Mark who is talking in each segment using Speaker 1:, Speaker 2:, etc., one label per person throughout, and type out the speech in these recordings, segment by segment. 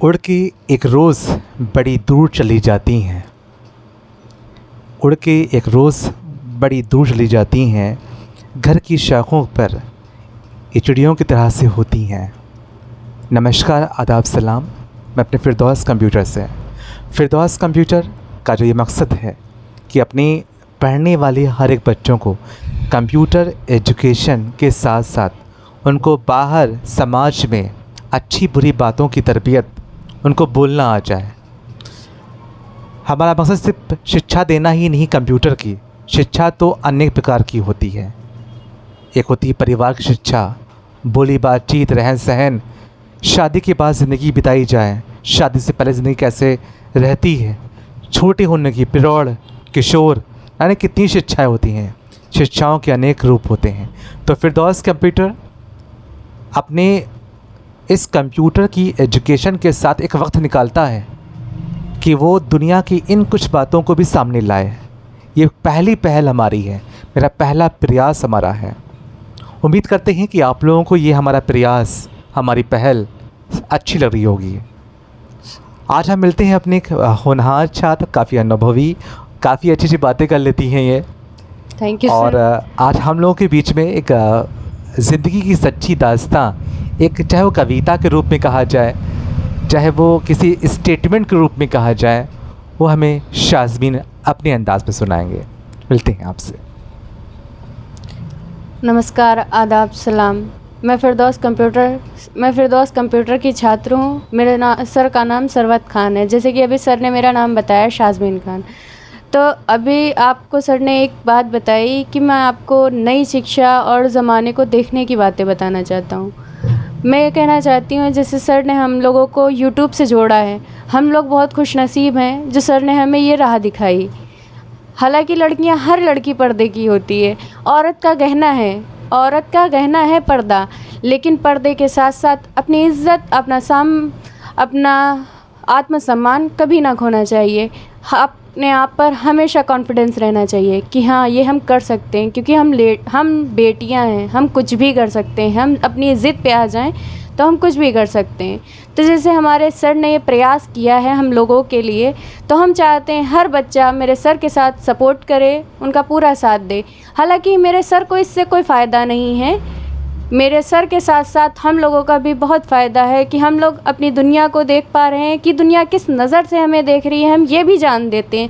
Speaker 1: उड़ के एक रोज़ बड़ी दूर चली जाती हैं। उड़ के एक रोज़ बड़ी दूर चली जाती हैं। घर की शाखों पर ये चिड़ियों की तरह से होती हैं। नमस्कार, आदाब, सलाम। मैं अपने फ़िरदौस कंप्यूटर से। फ़िरदौस कंप्यूटर का जो ये मकसद है कि अपने पढ़ने वाले हर एक बच्चों को कंप्यूटर एजुकेशन के साथ साथ उनको बाहर समाज में अच्छी बुरी बातों की तरबियत उनको बोलना आ जाए। हमारा मकसद सिर्फ शिक्षा देना ही नहीं, कंप्यूटर की शिक्षा तो अनेक प्रकार की होती है। एक होती है परिवार की शिक्षा, बोली बातचीत, रहन सहन, शादी के बाद ज़िंदगी बिताई जाए, शादी से पहले ज़िंदगी कैसे रहती है, छोटे होने की, प्रौढ़, किशोर, यानी कितनी शिक्षाएँ होती हैं। शिक्षाओं के अनेक रूप होते हैं। तो फ़िरदौस कंप्यूटर अपने इस कंप्यूटर की एजुकेशन के साथ एक वक्त निकालता है कि वो दुनिया की इन कुछ बातों को भी सामने लाए। ये पहली पहल हमारी है, मेरा पहला प्रयास हमारा है। उम्मीद करते हैं कि आप लोगों को ये हमारा प्रयास, हमारी पहल अच्छी लग रही होगी। आज हम मिलते हैं अपने एक होनहार छात्र, काफ़ी अनुभवी, काफ़ी अच्छी अच्छी बातें कर लेती हैं ये।
Speaker 2: थैंक यू
Speaker 1: और
Speaker 2: सर।
Speaker 1: आज हम लोगों के बीच में एक ज़िंदगी की सच्ची दास्तां, एक चाहे वो कविता के रूप में कहा जाए, चाहे वो किसी स्टेटमेंट के रूप में कहा जाए, वो हमें शाज़मीन अपने अंदाज में सुनाएंगे। मिलते हैं आपसे।
Speaker 2: नमस्कार, आदाब, सलाम। मैं फ़िरदौस कंप्यूटर की छात्र हूँ। सर का नाम सरवत खान है। जैसे कि अभी सर ने मेरा नाम बताया, शाज़मीन खान। तो अभी आपको सर ने एक बात बताई कि मैं आपको नई शिक्षा और ज़माने को देखने की बातें बताना चाहता हूँ। मैं ये कहना चाहती हूँ, जैसे सर ने हम लोगों को यूट्यूब से जोड़ा है, हम लोग बहुत खुशनसीब हैं जो सर ने हमें ये राह दिखाई। हालांकि लड़कियां, हर लड़की पर्दे की होती है। औरत का गहना है पर्दा, लेकिन पर्दे के साथ साथ अपनी इज़्ज़त, अपना आत्मसम्मान कभी ना खोना चाहिए। अपने आप पर हमेशा कॉन्फिडेंस रहना चाहिए कि हाँ, ये हम कर सकते हैं, क्योंकि हम बेटियां हैं, हम कुछ भी कर सकते हैं। हम अपनी ज़िद पे आ जाएं तो हम कुछ भी कर सकते हैं। तो जैसे हमारे सर ने ये प्रयास किया है हम लोगों के लिए, तो हम चाहते हैं हर बच्चा मेरे सर के साथ सपोर्ट करे, उनका पूरा साथ दे। हालांकि मेरे सर को इससे कोई फ़ायदा नहीं है, मेरे सर के साथ साथ हम लोगों का भी बहुत फ़ायदा है कि हम लोग अपनी दुनिया को देख पा रहे हैं कि दुनिया किस नज़र से हमें देख रही है। हम ये भी जान देते हैं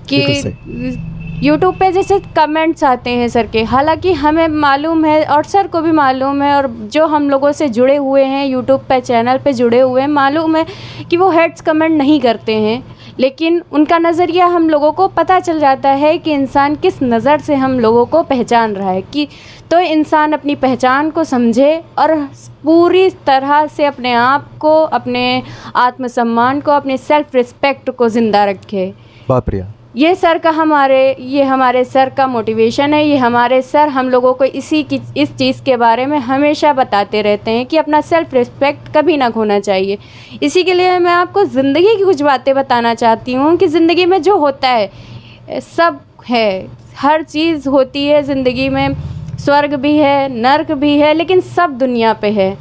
Speaker 2: कि यूट्यूब पे जैसे कमेंट्स आते हैं सर के, हालांकि हमें मालूम है और सर को भी मालूम है, और जो हम लोगों से जुड़े हुए हैं, यूट्यूब पे चैनल पे जुड़े हुए हैं, मालूम है कि वो हेट्स कमेंट नहीं करते हैं। लेकिन उनका नज़रिया हम लोगों को पता चल जाता है कि इंसान किस नज़र से हम लोगों को पहचान रहा है। कि तो इंसान अपनी पहचान को समझे और पूरी तरह से अपने आप को, अपने आत्मसम्मान को, अपने सेल्फ़ रिस्पेक्ट को ज़िंदा रखे।
Speaker 1: बहुत बढ़िया।
Speaker 2: ये हमारे सर का मोटिवेशन है। ये हमारे सर हम लोगों को इस चीज़ के बारे में हमेशा बताते रहते हैं कि अपना सेल्फ़ रिस्पेक्ट कभी ना खोना चाहिए। इसी के लिए मैं आपको ज़िंदगी की कुछ बातें बताना चाहती हूँ कि ज़िंदगी में जो होता है सब है, हर चीज़ होती है ज़िंदगी में। स्वर्ग भी है, नर्क भी है, लेकिन सब दुनिया पे है।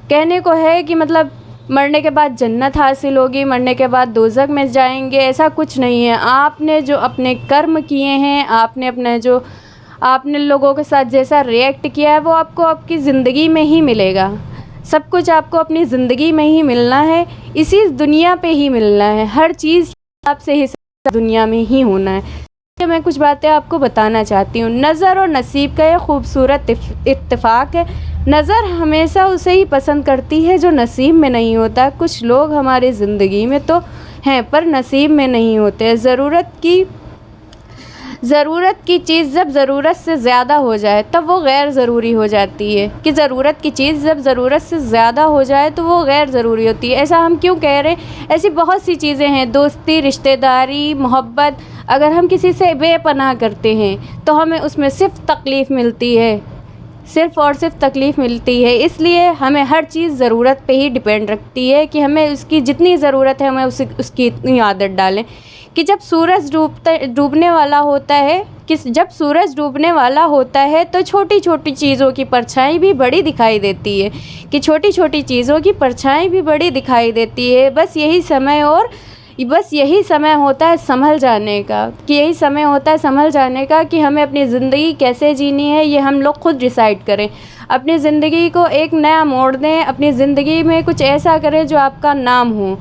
Speaker 2: कहने को है कि मतलब मरने के बाद जन्नत हासिल होगी, मरने के बाद दोज़ख में जाएंगे, ऐसा कुछ नहीं है। आपने जो अपने कर्म किए हैं, आपने लोगों के साथ जैसा रिएक्ट किया है, वो आपको आपकी ज़िंदगी में ही मिलेगा। सब कुछ आपको अपनी ज़िंदगी में ही मिलना है, इसी दुनिया पे ही मिलना है। हर चीज़ आपसे ही दुनिया में ही होना है। मैं कुछ बातें आपको बताना चाहती हूँ। नज़र और नसीब का यह खूबसूरत इत्तेफाक है। नज़र हमेशा उसे ही पसंद करती है जो नसीब में नहीं होता। कुछ लोग हमारी ज़िंदगी में तो हैं पर नसीब में नहीं होते। ज़रूरत की चीज़ जब ज़रूरत से ज़्यादा हो जाए तब वो गैर ज़रूरी हो जाती है। कि ज़रूरत की चीज़ जब ज़रूरत से ज़्यादा हो जाए तो वो गैर ज़रूरी होती है। ऐसा हम क्यों कह रहे हैं? ऐसी बहुत सी चीज़ें हैं, दोस्ती, रिश्तेदारी, मोहब्बत। अगर हम किसी से बेपनाह करते हैं तो हमें उसमें सिर्फ़ तकलीफ़ मिलती है, सिर्फ़ और सिर्फ तकलीफ़ मिलती है। इसलिए हमें हर चीज़ ज़रूरत पे ही डिपेंड रखती है कि हमें उसकी जितनी ज़रूरत है हमें उसकी इतनी आदत डालें। कि जब सूरज डूबने वाला होता है, कि जब सूरज डूबने वाला होता है तो छोटी छोटी चीज़ों की परछाई भी बड़ी दिखाई देती है, कि छोटी छोटी चीज़ों की परछाई भी बड़ी दिखाई देती है। बस यही समय होता है संभल जाने का, कि यही समय होता है संभल जाने का कि हमें अपनी ज़िंदगी कैसे जीनी है ये हम लोग खुद डिसाइड करें। अपनी ज़िंदगी को एक नया मोड़ दें, अपनी ज़िंदगी में कुछ ऐसा करें जो आपका नाम हो।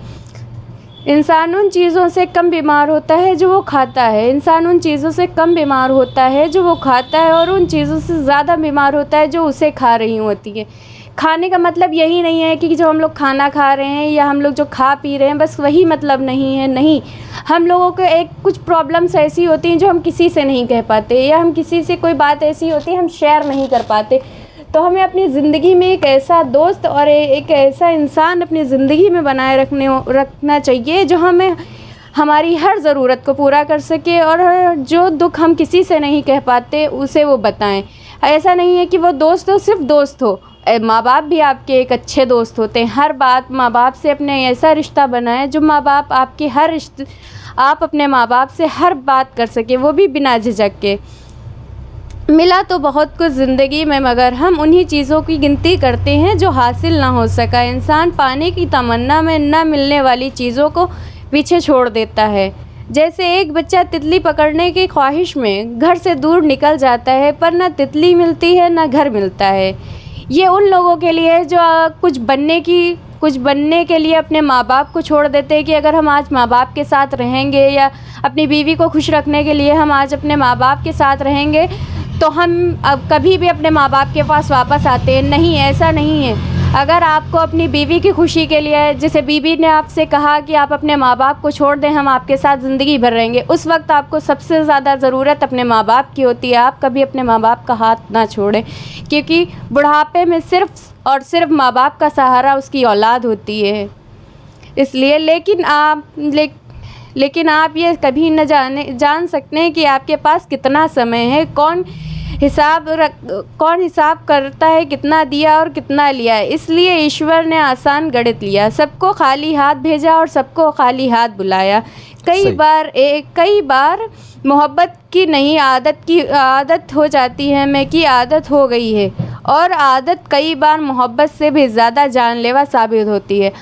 Speaker 2: इंसान उन चीज़ों से कम बीमार होता है जो वो खाता है, इंसान उन चीज़ों से कम बीमार होता है जो वो खाता है, और उन चीज़ों से ज़्यादा बीमार होता है जो उसे खा रही होती है। खाने का मतलब यही नहीं है कि जो हम लोग खाना खा रहे हैं या हम लोग जो खा पी रहे हैं बस वही मतलब नहीं है, नहीं। हम लोगों को कुछ प्रॉब्लम्स ऐसी होती हैं जो हम किसी से नहीं कह पाते, या हम किसी से कोई बात ऐसी होती है हम शेयर नहीं कर पाते। तो हमें अपनी ज़िंदगी में एक ऐसा दोस्त और एक ऐसा इंसान अपनी ज़िंदगी में बनाए रखना चाहिए जो हमें हमारी हर ज़रूरत को पूरा कर सके, और जो दुख हम किसी से नहीं कह पाते उसे वो बताएं। ऐसा नहीं है कि वो दोस्त हो, सिर्फ दोस्त हो। माँ बाप भी आपके एक अच्छे दोस्त होते हैं। हर बात माँ बाप से अपने ऐसा रिश्ता बनाएं जो माँ बाप आपके आप अपने माँ बाप से हर बात कर सके, वो भी बिना झिझक के। मिला तो बहुत कुछ ज़िंदगी में, मगर हम उन्हीं चीज़ों की गिनती करते हैं जो हासिल ना हो सका। इंसान पाने की तमन्ना में न मिलने वाली चीज़ों को पीछे छोड़ देता है। जैसे एक बच्चा तितली पकड़ने की ख्वाहिश में घर से दूर निकल जाता है, पर न तितली मिलती है न घर मिलता है। ये उन लोगों के लिए है जो कुछ बनने के लिए अपने माँ बाप को छोड़ देते हैं, कि अगर हम आज माँ बाप के साथ रहेंगे या अपनी बीवी को खुश रखने के लिए हम आज अपने माँ बाप के साथ रहेंगे तो हम अब कभी भी अपने माँ बाप के पास वापस आते हैं। नहीं, ऐसा नहीं है। अगर आपको अपनी बीवी की खुशी के लिए, जैसे बीवी ने आपसे कहा कि आप अपने माँ बाप को छोड़ दें, हम आपके साथ ज़िंदगी भर रहेंगे, उस वक्त आपको सबसे ज़्यादा ज़रूरत अपने माँ बाप की होती है। आप कभी अपने माँ बाप का हाथ ना छोड़ें, क्योंकि बुढ़ापे में सिर्फ़ और सिर्फ माँ बाप का सहारा उसकी औलाद होती है। इसलिए लेकिन आप ये कभी न जान सकते हैं कि आपके पास कितना समय है, कौन हिसाब करता है कितना दिया और कितना लिया है। इसलिए ईश्वर ने आसान गणित लिया, सबको खाली हाथ भेजा और सबको खाली हाथ बुलाया। कई बार मोहब्बत की नहीं आदत हो जाती है, मैं की आदत हो गई है, और आदत कई बार मोहब्बत से भी ज़्यादा जानलेवा साबित होती है।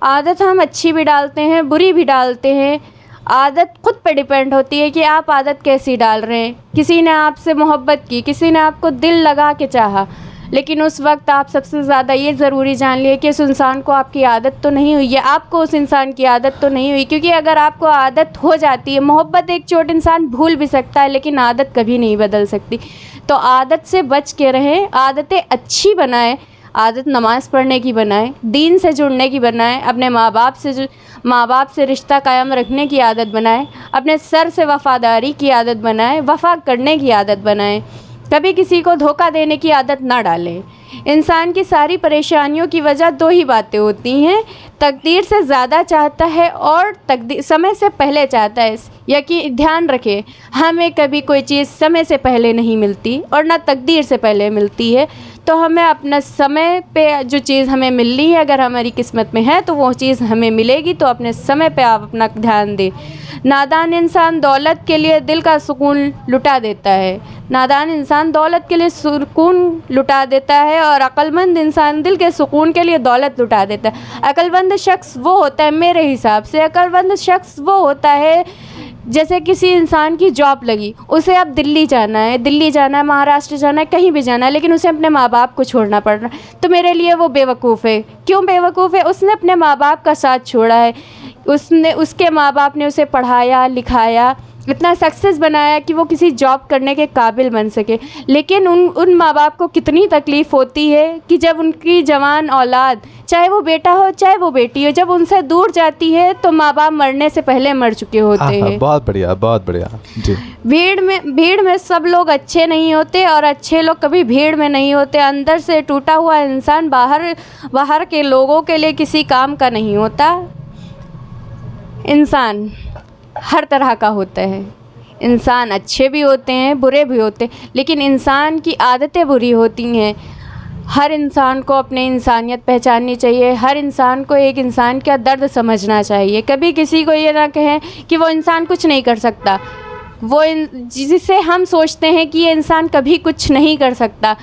Speaker 2: आदत हम अच्छी भी डालते हैं, बुरी भी डालते हैं। आदत खुद पे डिपेंड होती है कि आप आदत कैसी डाल रहे हैं। किसी ने आपसे मोहब्बत की, किसी ने आपको दिल लगा के चाहा, लेकिन उस वक्त आप सबसे ज़्यादा ये ज़रूरी जान लिए कि उस इंसान को आपकी आदत तो नहीं हुई है, आपको उस इंसान की आदत तो नहीं हुई। क्योंकि अगर आपको आदत हो जाती है, मोहब्बत एक चोट इंसान भूल भी सकता है लेकिन आदत कभी नहीं बदल सकती। तो आदत से बच के रहें, आदतें अच्छी बनाएं। आदत नमाज़ पढ़ने की बनाएं, दीन से जुड़ने की बनाएं, अपने माँ बाप से रिश्ता कायम रखने की आदत बनाएं, अपने सर से वफ़ादारी की आदत बनाएं, वफ़ा करने की आदत बनाएं। कभी किसी को धोखा देने की आदत ना डालें। इंसान की सारी परेशानियों की वजह दो ही बातें होती हैं, तकदीर से ज़्यादा चाहता है और समय से पहले चाहता है। यकीन ध्यान रखें, हमें कभी कोई चीज़ समय से पहले नहीं मिलती और ना तकदीर से पहले मिलती है। तो हमें अपना समय पे जो चीज़ हमें मिल रही है, अगर हमारी किस्मत में है तो वो चीज़ हमें मिलेगी। तो अपने समय पे आप अपना ध्यान दें। नादान इंसान दौलत के लिए दिल का सुकून लुटा देता है। नादान इंसान दौलत के लिए सुकून लुटा देता है और अक्लमंद इंसान दिल के सुकून के लिए दौलत लुटा देता है। अक्लमंद शख्स वो होता है, मेरे हिसाब से अक्लमंद शख्स वो होता है, जैसे किसी इंसान की जॉब लगी, उसे अब दिल्ली जाना है, महाराष्ट्र जाना है, कहीं भी जाना है, लेकिन उसे अपने माँ बाप को छोड़ना पड़ रहा है। तो मेरे लिए वो बेवकूफ़ है। क्यों बेवकूफ़ है? उसने अपने माँ बाप का साथ छोड़ा है। उसके माँ बाप ने उसे पढ़ाया लिखाया, इतना सक्सेस बनाया कि वो किसी जॉब करने के काबिल बन सके। लेकिन उन माँ बाप को कितनी तकलीफ़ होती है कि जब उनकी जवान औलाद, चाहे वो बेटा हो चाहे वो बेटी हो, जब उनसे दूर जाती है तो माँ बाप मरने से पहले मर चुके होते हैं।
Speaker 1: बहुत बढ़िया जी।
Speaker 2: भीड़ में सब लोग अच्छे नहीं होते और अच्छे लोग कभी भीड़ में नहीं होते। अंदर से टूटा हुआ इंसान बाहर के लोगों के लिए किसी काम का नहीं होता। इंसान हर तरह का होता है। इंसान अच्छे भी होते हैं, बुरे भी होते हैं, लेकिन इंसान की आदतें बुरी होती हैं। हर इंसान को अपने इंसानियत पहचाननी चाहिए। हर इंसान को एक इंसान का दर्द समझना चाहिए। कभी किसी को ये ना कहें कि वो इंसान कुछ नहीं कर सकता। जिसे हम सोचते हैं कि ये इंसान कभी कुछ नहीं कर सकता,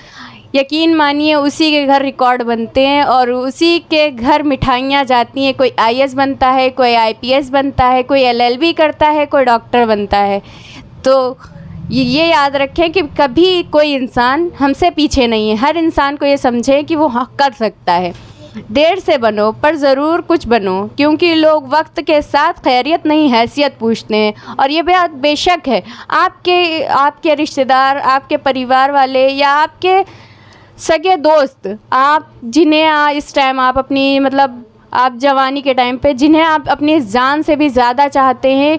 Speaker 2: यकीन मानिए उसी के घर रिकॉर्ड बनते हैं और उसी के घर मिठाइयाँ जाती हैं। कोई आईएएस बनता है, कोई आईपीएस बनता है, कोई एलएलबी करता है, कोई डॉक्टर बनता है। तो ये याद रखें कि कभी कोई इंसान हमसे पीछे नहीं है। हर इंसान को ये समझे कि वो कर सकता है। देर से बनो पर ज़रूर कुछ बनो, क्योंकि लोग वक्त के साथ खैरियत नहीं हैसियत पूछते हैं। और ये बात बेशक है, आपके रिश्तेदार, आपके परिवार वाले या आपके सगे दोस्त, आप जिन्हें इस टाइम आप अपनी आप जवानी के टाइम पे जिन्हें आप अपनी जान से भी ज़्यादा चाहते हैं,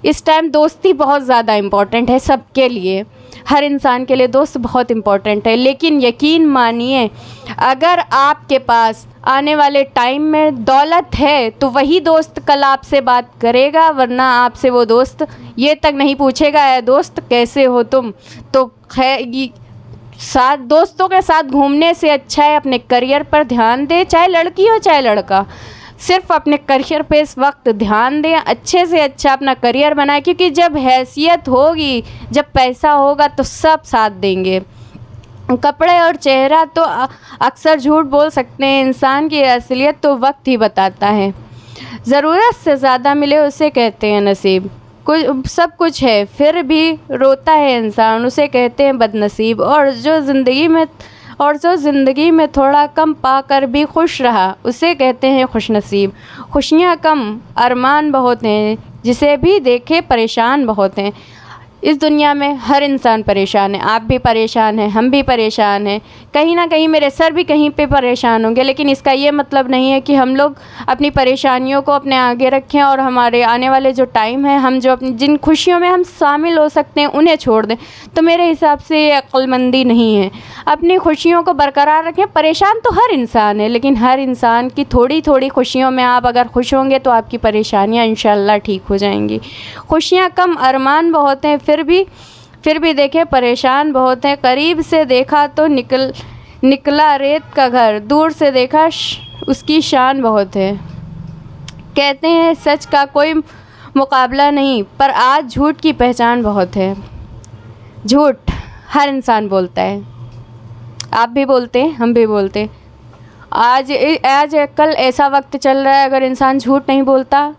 Speaker 2: इस टाइम दोस्ती बहुत ज़्यादा इम्पॉर्टेंट है सबके लिए। हर इंसान के लिए दोस्त बहुत इम्पॉर्टेंट है। लेकिन यकीन मानिए, अगर आपके पास आने वाले टाइम में दौलत है तो वही दोस्त कल आपसे बात करेगा, वरना आपसे वो दोस्त ये तक नहीं पूछेगा, ऐ दोस्त कैसे हो तुम। तो दोस्तों के साथ घूमने से अच्छा है अपने करियर पर ध्यान दे, चाहे लड़की हो चाहे लड़का। सिर्फ अपने करियर पे इस वक्त ध्यान दें, अच्छे से अच्छा अपना करियर बनाएं, क्योंकि जब हैसियत होगी, जब पैसा होगा तो सब साथ देंगे। कपड़े और चेहरा तो अक्सर झूठ बोल सकते हैं, इंसान की असलियत तो वक्त ही बताता है। ज़रूरत से ज़्यादा मिले उसे कहते हैं नसीब, सब कुछ है फिर भी रोता है इंसान, उसे कहते हैं बदनसीब। और जो ज़िंदगी में थोड़ा कम पाकर भी खुश रहा, उसे कहते हैं खुशनसीब। खुशियाँ कम अरमान बहुत हैं, जिसे भी देखे परेशान बहुत हैं। इस दुनिया में हर इंसान परेशान है, आप भी परेशान हैं, हम भी परेशान हैं, कहीं ना कहीं मेरे सर भी कहीं पे परेशान होंगे। लेकिन इसका ये मतलब नहीं है कि हम लोग अपनी परेशानियों को अपने आगे रखें और हमारे आने वाले जो टाइम है, हम जो अपनी जिन खुशियों में हम शामिल हो सकते हैं उन्हें छोड़ दें। तो मेरे हिसाब से ये अक्लमंदी नहीं है। अपनी खुशियों को बरकरार रखें। परेशान तो हर इंसान है, लेकिन हर इंसान की थोड़ी थोड़ी खुशियों में आप अगर खुश होंगे तो आपकी परेशानियाँ इंशाल्लाह ठीक हो जाएंगी। खुशियाँ कम अरमान बहुत हैं, फिर भी देखें परेशान बहुत हैं। करीब से देखा तो निकला रेत का घर, दूर से देखा उसकी शान बहुत है। कहते हैं सच का कोई मुकाबला नहीं, पर आज झूठ की पहचान बहुत है। झूठ हर इंसान बोलता है, आप भी बोलते हैं, हम भी बोलते हैं। आज कल ऐसा वक्त चल रहा है, अगर इंसान झूठ नहीं बोलता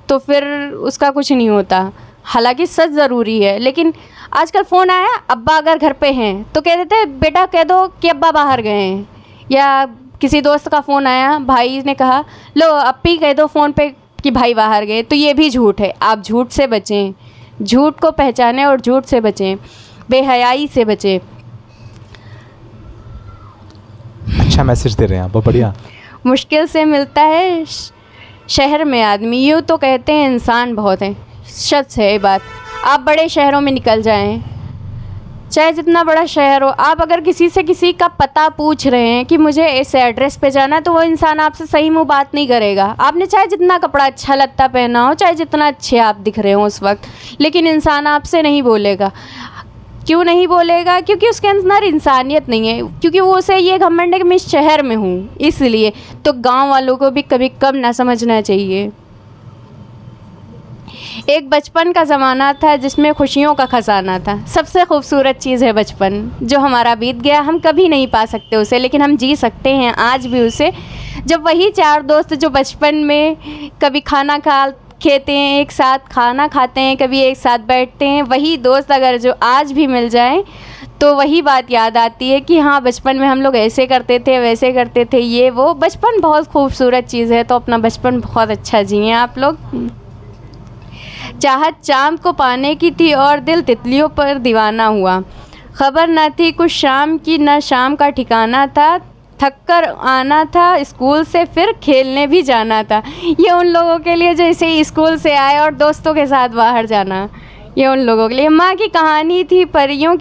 Speaker 2: तो फिर उसका कुछ नहीं होता। हालांकि सच ज़रूरी है, लेकिन आजकल फ़ोन आया, अब्बा अगर घर पे हैं तो कह देते हैं बेटा कह दो कि अब्बा बाहर गए हैं। या किसी दोस्त का फ़ोन आया, भाई ने कहा लो अप्पी कह दो फ़ोन पे कि भाई बाहर गए। तो ये भी झूठ है। आप झूठ से बचें, झूठ को पहचानें और झूठ से बचें, बेहयाई से बचें।
Speaker 1: अच्छा मैसेज दे रहे हैं आप, बहुत बढ़िया।
Speaker 2: मुश्किल से मिलता है शहर में आदमी, यूँ तो कहते हैं इंसान बहुत हैं, सच है ये बात। आप बड़े शहरों में निकल जाएं, चाहे जितना बड़ा शहर हो, आप अगर किसी का पता पूछ रहे हैं कि मुझे इस एड्रेस पे जाना है, तो वो इंसान आपसे सही मुँह बात नहीं करेगा। आपने चाहे जितना कपड़ा अच्छा लत्ता पहना हो, चाहे जितना अच्छे आप दिख रहे हो उस वक्त, लेकिन इंसान आपसे नहीं बोलेगा। क्यों नहीं बोलेगा? क्योंकि उसके अंदर इंसानियत नहीं है, क्योंकि वो उसे ये घमंड है कि मैं इस शहर में हूँ। इसलिए तो गांव वालों को भी कभी कम ना समझना चाहिए। एक बचपन का ज़माना था जिसमें खुशियों का ख़जाना था। सबसे खूबसूरत चीज़ है बचपन, जो हमारा बीत गया, हम कभी नहीं पा सकते उसे, लेकिन हम जी सकते हैं आज भी उसे। जब वही चार दोस्त जो बचपन में कभी खेते हैं, एक साथ खाना खाते हैं, कभी एक साथ बैठते हैं, वही दोस्त अगर जो आज भी मिल जाएं तो वही बात याद आती है कि हाँ बचपन में हम लोग ऐसे करते थे, वैसे करते थे, ये वो। बचपन बहुत खूबसूरत चीज़ है, तो अपना बचपन बहुत अच्छा जिए आप लोग। चाहत चाँद को पाने की थी और दिल तितलियों पर दीवाना हुआ। खबर न थी कुछ शाम की, न शाम का ठिकाना था। थक कर आना था स्कूल से, फिर खेलने भी जाना था। ये उन लोगों के लिए जो इसे स्कूल से आए और दोस्तों के साथ बाहर जाना, ये उन लोगों के लिए। माँ की कहानी थी, परियों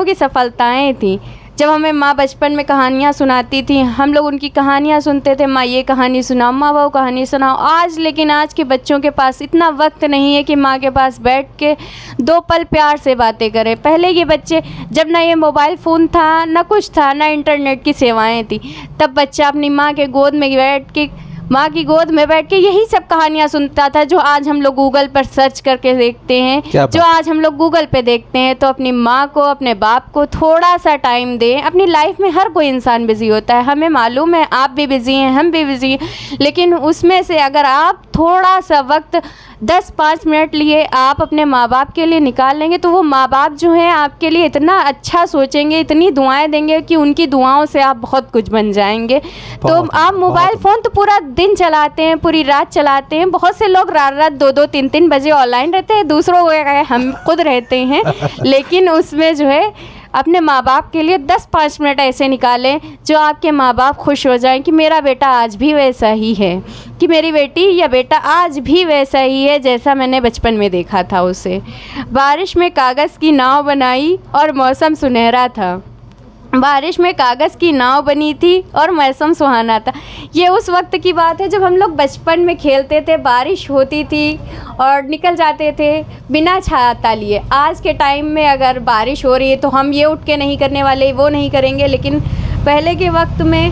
Speaker 2: की सफलताएँ थी। जब हमें माँ बचपन में कहानियाँ सुनाती थी, हम लोग उनकी कहानियाँ सुनते थे, माँ ये कहानी सुनाओ, माँ वो कहानी सुनाओ। लेकिन आज के बच्चों के पास इतना वक्त नहीं है कि माँ के पास बैठ के 2 पल प्यार से बातें करें। पहले ये बच्चे, जब ना ये मोबाइल फ़ोन था, ना कुछ था, ना इंटरनेट की सेवाएं थी, तब बच्चा अपनी माँ के गोद में बैठ के माँ की गोद में बैठ के यही सब कहानियाँ सुनता था जो आज हम लोग गूगल पर सर्च करके देखते हैं,
Speaker 1: क्या बात।
Speaker 2: जो आज हम लोग गूगल पे देखते हैं। तो अपनी माँ को, अपने बाप को थोड़ा सा टाइम दें। अपनी लाइफ में हर कोई इंसान बिज़ी होता है, हमें मालूम है, आप भी बिज़ी हैं, हम भी बिज़ी हैं, लेकिन उसमें से अगर आप थोड़ा सा वक्त 10-5 मिनट लिए आप अपने माँ बाप के लिए निकाल लेंगे तो वो माँ बाप जो हैं आपके लिए इतना अच्छा सोचेंगे, इतनी दुआएं देंगे कि उनकी दुआओं से आप बहुत कुछ बन जाएंगे। तो
Speaker 1: बहुत,
Speaker 2: आप मोबाइल
Speaker 1: बहुत।
Speaker 2: फ़ोन तो पूरा दिन चलाते हैं, पूरी रात चलाते हैं। बहुत से लोग रात रात 2-2, 3-3 बजे ऑनलाइन रहते हैं, दूसरों को हम खुद रहते हैं, लेकिन उसमें जो है अपने माँ बाप के लिए 10-5 मिनट ऐसे निकालें जो आपके माँ बाप खुश हो जाएं कि मेरा बेटा आज भी वैसा ही है, कि मेरी बेटी या बेटा आज भी वैसा ही है जैसा मैंने बचपन में देखा था उसे। बारिश में कागज़ की नाव बनाई और मौसम सुनहरा था। बारिश में कागज़ की नाव बनी थी और मौसम सुहाना था। ये उस वक्त की बात है जब हम लोग बचपन में खेलते थे, बारिश होती थी और निकल जाते थे बिना छाता लिए। आज के टाइम में अगर बारिश हो रही है तो हम ये उठ के नहीं करने वाले, वो नहीं करेंगे, लेकिन पहले के वक्त में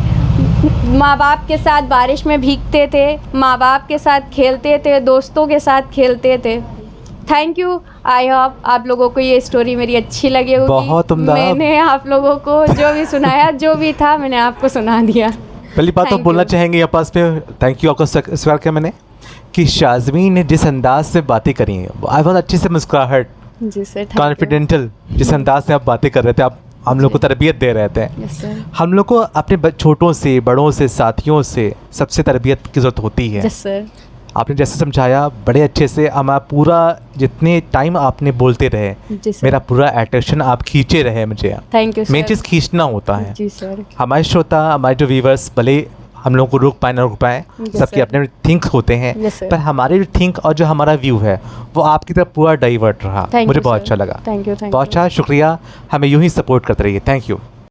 Speaker 2: माँ बाप के साथ बारिश में भीगते थे, माँ बाप के साथ खेलते थे, दोस्तों के साथ खेलते थे। Thank you. आई होप आप लोगों को ये स्टोरी मेरी अच्छी लगी होगी।
Speaker 1: बहुत उम्दा।
Speaker 2: मैंने आप लोगों को जो भी सुनाया, जो भी था, मैंने आपको सुना दिया।
Speaker 1: पहली बात तो
Speaker 2: Thank
Speaker 1: बोलना
Speaker 2: you.
Speaker 1: चाहेंगे यहाँ पास पे, थैंक यू आपको स्वीकार किया मैंने, कि शाज़मीन ने जिस अंदाज से बातें करी हैं, आई बहुत अच्छे से मुस्कुराहट,
Speaker 2: जी सर,
Speaker 1: कॉन्फिडेंटल, जिस अंदाज से आप बातें कर रहे थे, आप हम लोग को तरबियत दे रहे थे।
Speaker 2: यस सर,
Speaker 1: हम लोग को अपने छोटों से, बड़ों से, साथियों से सबसे तरबियत की ज़रूरत होती है।
Speaker 2: यस सर,
Speaker 1: आपने जैसे समझाया बड़े अच्छे से, हमारा पूरा जितने टाइम आपने बोलते रहे,
Speaker 2: जी सर,
Speaker 1: मेरा पूरा अटेंशन आप खींचे रहे मुझे।
Speaker 2: Thank you sir.
Speaker 1: मेन चीज़ खींचना होता है।
Speaker 2: जी सर,
Speaker 1: हमारे श्रोता, हमारे जो व्यूवर्स, भले हम लोग को रोक पाए ना रोक पाए,
Speaker 2: Yes,
Speaker 1: सबके
Speaker 2: sir.
Speaker 1: अपने थिंक होते हैं,
Speaker 2: Yes, sir.
Speaker 1: पर हमारे जो थिंक और जो हमारा व्यू है वो आपकी तरफ पूरा डाइवर्ट रहा।
Speaker 2: Thank
Speaker 1: मुझे
Speaker 2: you,
Speaker 1: बहुत
Speaker 2: sir.
Speaker 1: अच्छा लगा।
Speaker 2: थैंक यू,
Speaker 1: बहुत अच्छा शुक्रिया, हमें यूं ही सपोर्ट करते रहिए। Thank you.